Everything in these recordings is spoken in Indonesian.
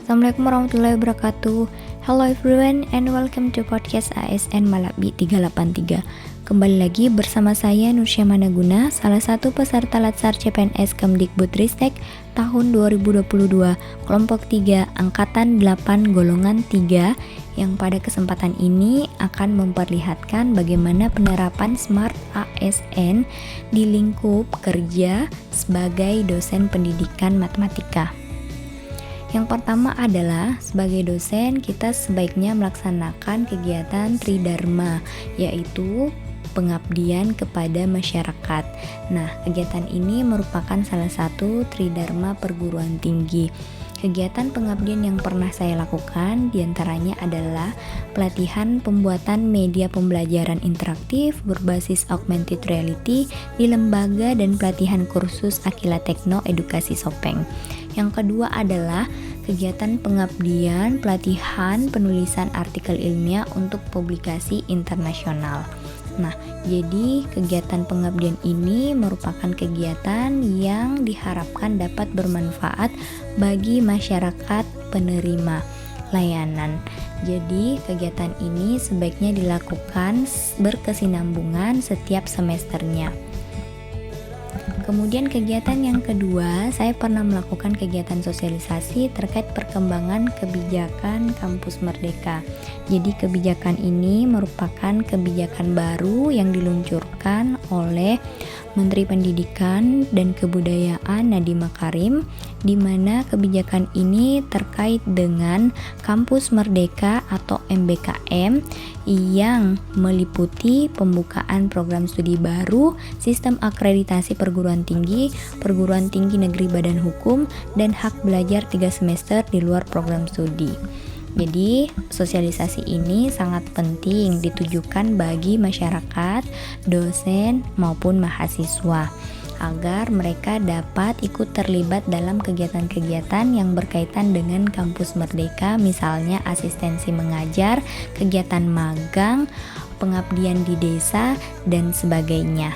Assalamualaikum warahmatullahi wabarakatuh. Hello everyone and welcome to podcast ASN Malabi 383. Kembali lagi bersama saya Nursya Managuna, salah satu peserta Latsar CPNS Kemdikbudristek tahun 2022, kelompok 3, angkatan 8, golongan 3, yang pada kesempatan ini akan memperlihatkan bagaimana penerapan Smart ASN di lingkup kerja sebagai dosen pendidikan matematika. Yang pertama adalah sebagai dosen kita sebaiknya melaksanakan kegiatan Tridharma, yaitu pengabdian kepada masyarakat. Nah, kegiatan ini merupakan salah satu Tridharma perguruan tinggi. Kegiatan pengabdian yang pernah saya lakukan diantaranya adalah pelatihan pembuatan media pembelajaran interaktif berbasis augmented reality di lembaga dan pelatihan kursus Akila Tekno Edukasi Sopeng. Yang kedua adalah kegiatan pengabdian pelatihan penulisan artikel ilmiah untuk publikasi internasional. Nah, jadi kegiatan pengabdian ini merupakan kegiatan yang diharapkan dapat bermanfaat bagi masyarakat penerima layanan. Jadi, kegiatan ini sebaiknya dilakukan berkesinambungan setiap semesternya. Kemudian kegiatan yang kedua, saya pernah melakukan kegiatan sosialisasi terkait perkembangan kebijakan Kampus Merdeka. Jadi kebijakan ini merupakan kebijakan baru yang diluncurkan oleh Menteri Pendidikan dan Kebudayaan Nadiem Makarim, di mana kebijakan ini terkait dengan Kampus Merdeka atau MBKM yang meliputi pembukaan program studi baru, sistem akreditasi perguruan tinggi negeri badan hukum, dan hak belajar 3 semester di luar program studi. Jadi, sosialisasi ini sangat penting ditujukan bagi masyarakat, dosen, maupun mahasiswa agar mereka dapat ikut terlibat dalam kegiatan-kegiatan yang berkaitan dengan Kampus Merdeka, misalnya asistensi mengajar, kegiatan magang, pengabdian di desa, dan sebagainya.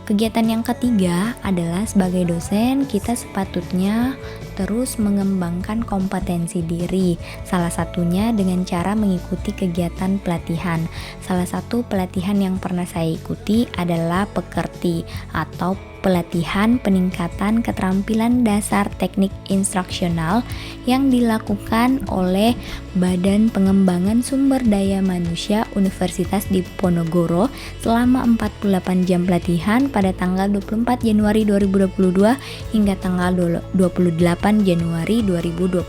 Kegiatan yang ketiga adalah sebagai dosen kita sepatutnya terus mengembangkan kompetensi diri. Salah satunya dengan cara mengikuti kegiatan pelatihan. Salah satu pelatihan yang pernah saya ikuti adalah Pekerti atau pelatihan peningkatan keterampilan dasar teknik instruksional yang dilakukan oleh Badan Pengembangan Sumber Daya Manusia Universitas Diponegoro selama 48 jam pelatihan pada tanggal 24 Januari 2022 hingga tanggal 28 Januari 2022.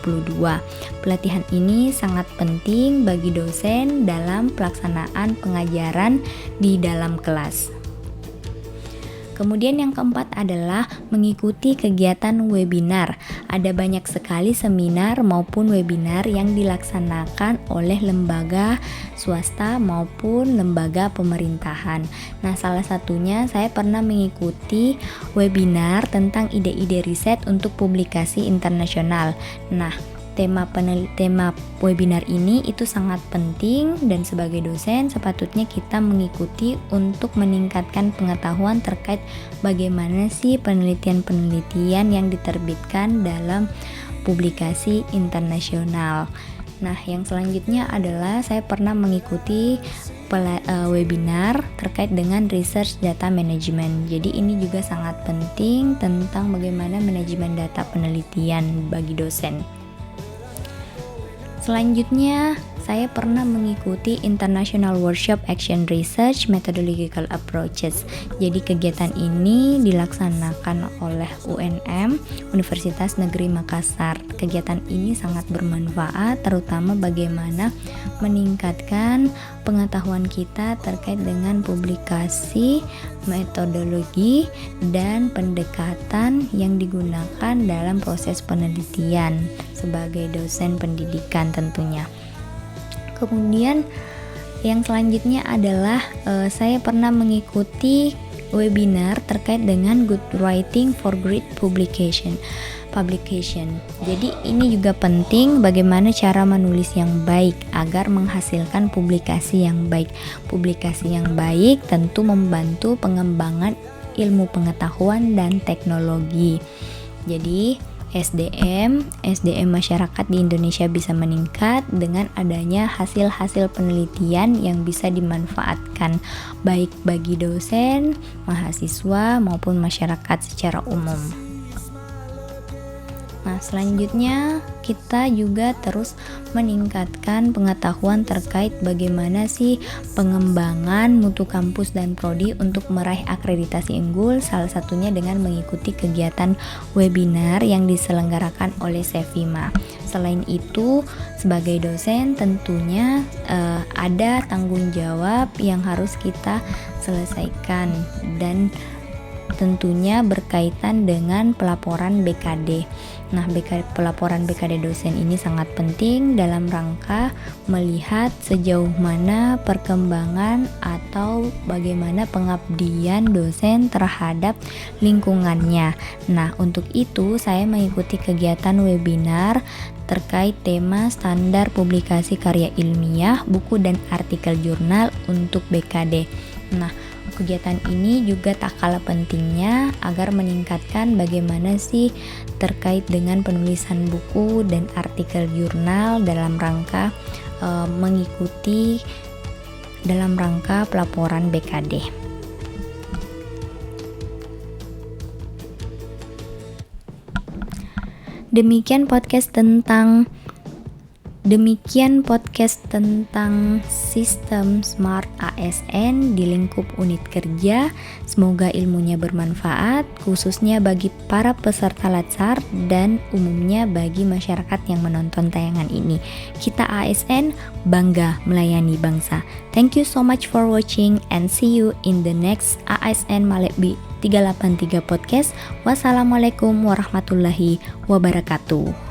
Pelatihan ini sangat penting bagi dosen dalam pelaksanaan pengajaran di dalam kelas. Kemudian yang keempat adalah mengikuti kegiatan webinar. Ada banyak sekali seminar maupun webinar yang dilaksanakan oleh lembaga swasta maupun lembaga pemerintahan. Nah, salah satunya saya pernah mengikuti webinar tentang ide-ide riset untuk publikasi internasional. Nah, tema webinar ini itu sangat penting dan sebagai dosen sepatutnya kita mengikuti untuk meningkatkan pengetahuan terkait bagaimana sih penelitian-penelitian yang diterbitkan dalam publikasi internasional. Nah, yang selanjutnya adalah saya pernah mengikuti webinar terkait dengan research data management. Jadi ini juga sangat penting tentang bagaimana manajemen data penelitian bagi dosen. Selanjutnya, saya pernah mengikuti International Workshop Action Research Methodological Approaches. Jadi kegiatan ini dilaksanakan oleh UNM, Universitas Negeri Makassar. Kegiatan ini sangat bermanfaat, terutama bagaimana meningkatkan pengetahuan kita terkait dengan publikasi, metodologi, dan pendekatan yang digunakan dalam proses penelitian sebagai dosen pendidikan tentunya. Kemudian yang selanjutnya adalah saya pernah mengikuti webinar terkait dengan good writing for great publication. Jadi ini juga penting bagaimana cara menulis yang baik agar menghasilkan publikasi yang baik. Publikasi yang baik tentu membantu pengembangan ilmu pengetahuan dan teknologi. Jadi SDM masyarakat di Indonesia bisa meningkat dengan adanya hasil-hasil penelitian yang bisa dimanfaatkan baik bagi dosen, mahasiswa maupun masyarakat secara umum. Nah, selanjutnya kita juga terus meningkatkan pengetahuan terkait bagaimana sih pengembangan mutu kampus dan prodi untuk meraih akreditasi unggul, salah satunya dengan mengikuti kegiatan webinar yang diselenggarakan oleh Sevima. Selain itu, sebagai dosen tentunya ada tanggung jawab yang harus kita selesaikan dan tentunya berkaitan dengan pelaporan BKD. Nah, pelaporan BKD dosen ini sangat penting dalam rangka melihat sejauh mana perkembangan atau bagaimana pengabdian dosen terhadap lingkungannya. Nah, untuk itu saya mengikuti kegiatan webinar terkait tema standar publikasi karya ilmiah, buku dan artikel jurnal untuk BKD. Nah, kegiatan ini juga tak kalah pentingnya agar meningkatkan bagaimana sih terkait dengan penulisan buku dan artikel jurnal dalam rangka mengikuti dalam rangka pelaporan BKD. Demikian podcast tentang sistem Smart ASN di lingkup unit kerja. Semoga ilmunya bermanfaat, khususnya bagi para peserta latsar dan umumnya bagi masyarakat yang menonton tayangan ini. Kita ASN bangga melayani bangsa. Thank you so much for watching and see you in the next ASN Malekbi 383 podcast. Wassalamualaikum warahmatullahi wabarakatuh.